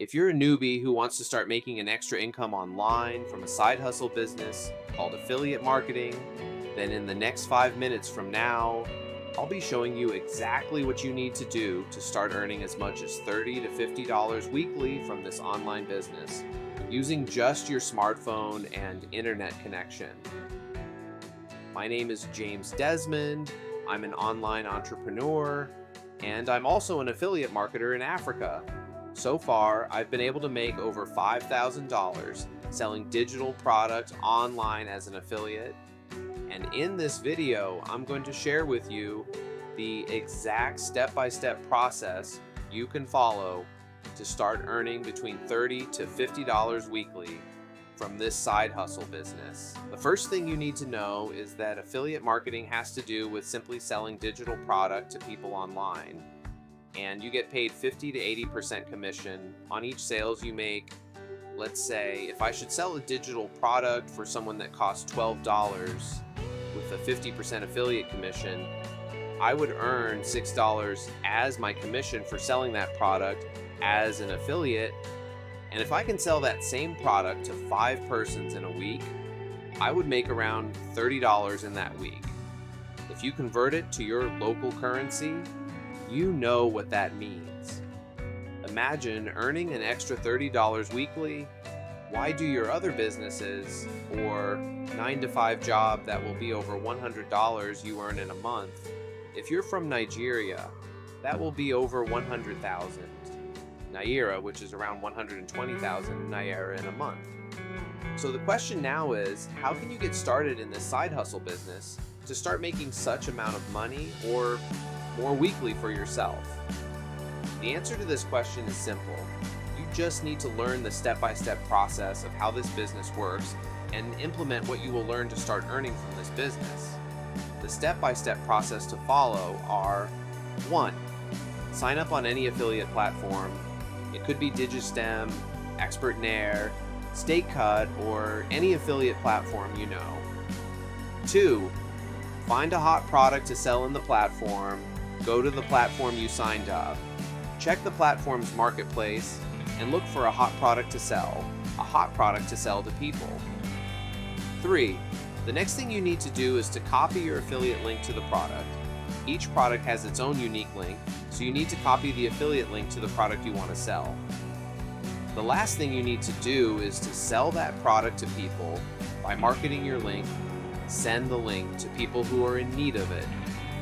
If you're a newbie who wants to start making an extra income online from a side hustle business called affiliate marketing, then in the next 5 minutes from now, I'll be showing you exactly what you need to do to start earning as much as $30 to $50 weekly from this online business using just your smartphone and internet connection. My name is James Desmond. I'm an online entrepreneur, and I'm also an affiliate marketer in Africa. So far, I've been able to make over $5,000 selling digital products online as an affiliate. And in this video, I'm going to share with you the exact step-by-step process you can follow to start earning between $30 to $50 weekly from this side hustle business. The first thing you need to know is that affiliate marketing has to do with simply selling digital product to people online. And you get paid 50 to 80% commission on each sales you make. Let's say if I should sell a digital product for someone that costs $12 with a 50% affiliate commission, I would earn $6 as my commission for selling that product as an affiliate. And if I can sell that same product to 5 persons in a week, I would make around $30 in that week. If you convert it to your local currency, you know what that means. Imagine earning an extra $30 weekly. Why do your other businesses or 9-to-5 job that will be over $100 you earn in a month? If you're from Nigeria, that will be over 100,000 Naira, which is around 120,000 Naira in a month. So the question now is, how can you get started in this side hustle business to start making such amount of money or more weekly for yourself? The answer to this question is simple. You just need to learn the step-by-step process of how this business works and implement what you will learn to start earning from this business. The step-by-step process to follow are: 1. Sign up on any affiliate platform. It could be Digistem, Expertnaire, StakeCut, or any affiliate platform you know. 2. Find a hot product to sell in the platform. Go to the platform you signed up. Check the platform's marketplace and look for a hot product to sell to people. 3. The next thing you need to do is to copy your affiliate link to the product. Each product has its own unique link, so you need to copy the affiliate link to the product you want to sell. The last thing you need to do is to sell that product to people by marketing your link. Send the link to people who are in need of it.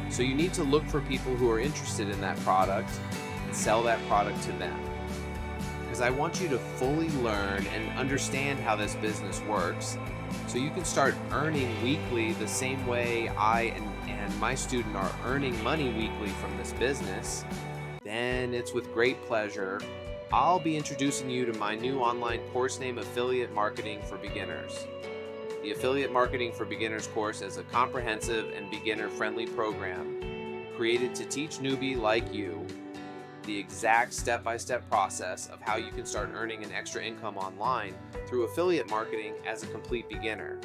So you need to look for people who are interested in that product and sell that product to them. Because I want you to fully learn and understand how this business works so you can start earning weekly the same way I and my student are earning money weekly from this business. Then it's with great pleasure I'll be introducing you to my new online course named Affiliate Marketing for Beginners. The Affiliate Marketing for Beginners course is a comprehensive and beginner-friendly program created to teach newbie like you the exact step-by-step process of how you can start earning an extra income online through affiliate marketing as a complete beginner.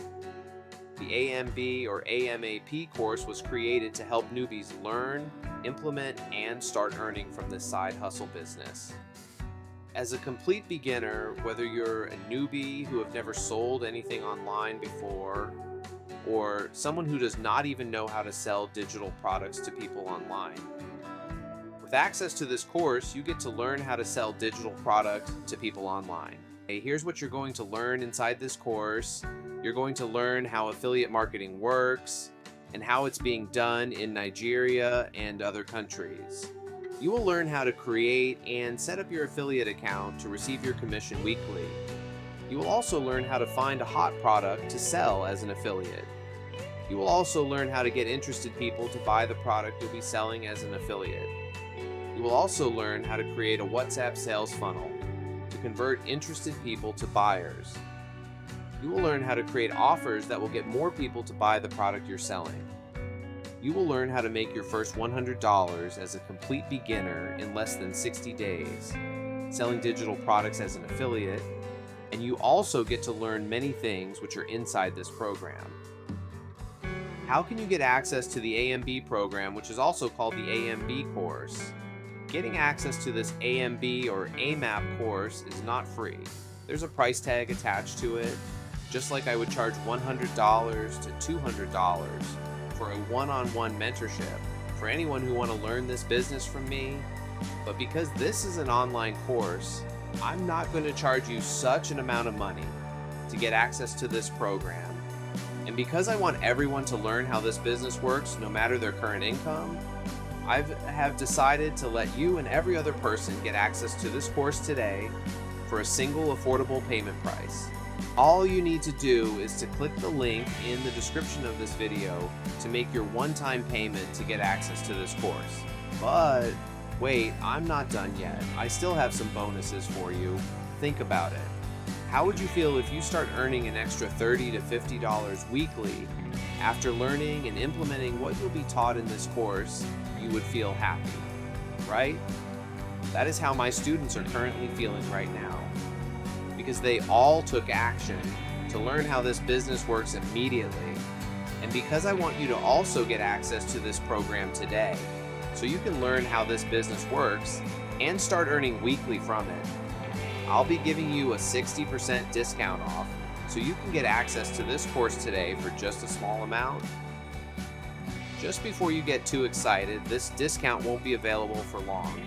The AMB or AMAP course was created to help newbies learn, implement, and start earning from this side hustle business. As a complete beginner, whether you're a newbie who have never sold anything online before, or someone who does not even know how to sell digital products to people online, with access to this course, you get to learn how to sell digital product to people online. Hey, here's what you're going to learn inside this course. You're going to learn how affiliate marketing works and how it's being done in Nigeria and other countries. You will learn how to create and set up your affiliate account to receive your commission weekly. You will also learn how to find a hot product to sell as an affiliate. You will also learn how to get interested people to buy the product you'll be selling as an affiliate. You will also learn how to create a WhatsApp sales funnel to convert interested people to buyers. You will learn how to create offers that will get more people to buy the product you're selling. You will learn how to make your first $100 as a complete beginner in less than 60 days, selling digital products as an affiliate, and you also get to learn many things which are inside this program. How can you get access to the AMB program, which is also called the AMB course? Getting access to this AMB or AMAP course is not free. There's a price tag attached to it, just like I would charge $100 to $200 for a one-on-one mentorship for anyone who want to learn this business from me. But because this is an online course, I'm not going to charge you such an amount of money to get access to this program. And because I want everyone to learn how this business works, no matter their current income, I have decided to let you and every other person get access to this course today for a single affordable payment price. All you need to do is to click the link in the description of this video to make your one-time payment to get access to this course. But wait, I'm not done yet. I still have some bonuses for you. Think about it. How would you feel if you start earning an extra $30 to $50 weekly after learning and implementing what you'll be taught in this course? You would feel happy, right? That is how my students are currently feeling right now, because they all took action to learn how this business works immediately, and because I want you to also get access to this program today so you can learn how this business works and start earning weekly from it. I'll be giving you a 60% discount off so you can get access to this course today for just a small amount. Just before you get too excited, this discount won't be available for long,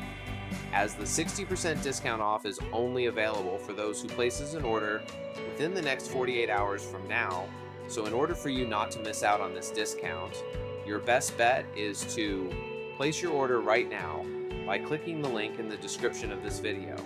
as the 60% discount off is only available for those who places an order within the next 48 hours from now. So in order for you not to miss out on this discount, your best bet is to place your order right now by clicking the link in the description of this video.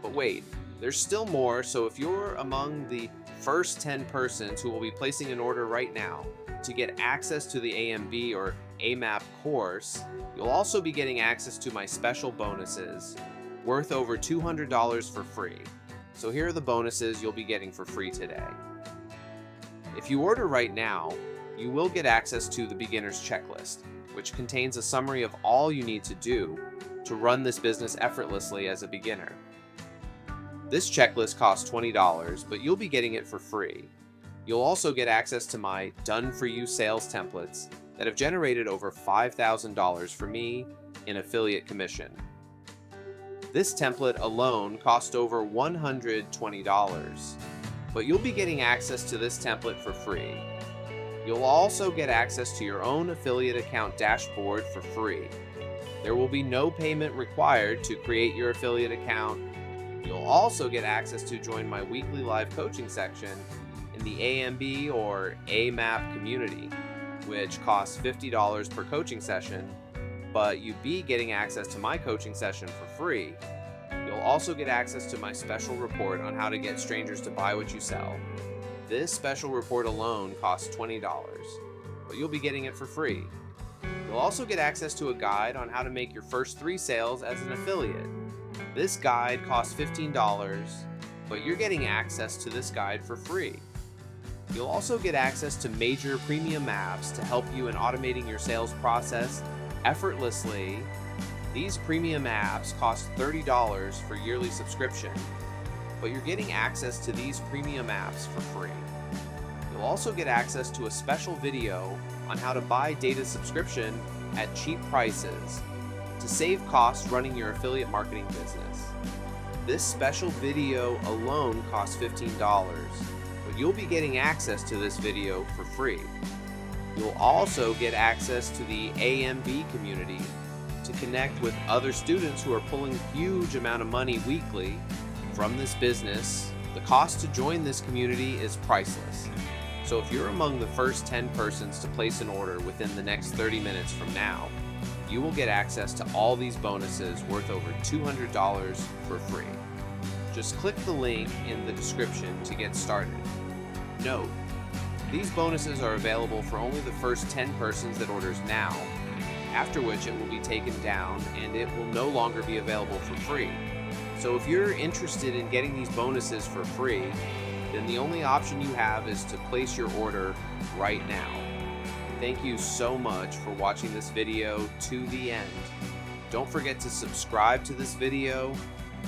But wait, there's still more, so if you're among the first 10 persons who will be placing an order right now to get access to the AMB or AMAP course, you'll also be getting access to my special bonuses worth over $200 for free. So here are the bonuses you'll be getting for free today. If you order right now, you will get access to the beginner's checklist, which contains a summary of all you need to do to run this business effortlessly as a beginner. This checklist costs $20, but you'll be getting it for free. You'll also get access to my done-for-you sales templates that have generated over $5,000 for me in affiliate commission. This template alone cost over $120, but you'll be getting access to this template for free. You'll also get access to your own affiliate account dashboard for free. There will be no payment required to create your affiliate account. You'll also get access to join my weekly live coaching section in the AMB or AMAP community, which costs $50 per coaching session, but you'd be getting access to my coaching session for free. You'll also get access to my special report on how to get strangers to buy what you sell. This special report alone costs $20, but you'll be getting it for free. You'll also get access to a guide on how to make your first 3 sales as an affiliate. This guide costs $15, but you're getting access to this guide for free. You'll also get access to major premium apps to help you in automating your sales process effortlessly. These premium apps cost $30 for yearly subscription, but you're getting access to these premium apps for free. You'll also get access to a special video on how to buy data subscription at cheap prices to save costs running your affiliate marketing business. This special video alone costs $15, but you'll be getting access to this video for free. You'll also get access to the AMB community to connect with other students who are pulling huge amount of money weekly from this business. The cost to join this community is priceless. So if you're among the first 10 persons to place an order within the next 30 minutes from now, you will get access to all these bonuses worth over $200 for free. Just click the link in the description to get started. Note, these bonuses are available for only the first 10 persons that orders now, after which it will be taken down and it will no longer be available for free. So if you're interested in getting these bonuses for free, then the only option you have is to place your order right now. Thank you so much for watching this video to the end. Don't forget to subscribe to this video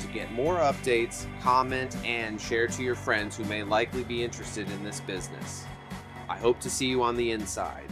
to get more updates, comment, and share to your friends who may likely be interested in this business. I hope to see you on the inside.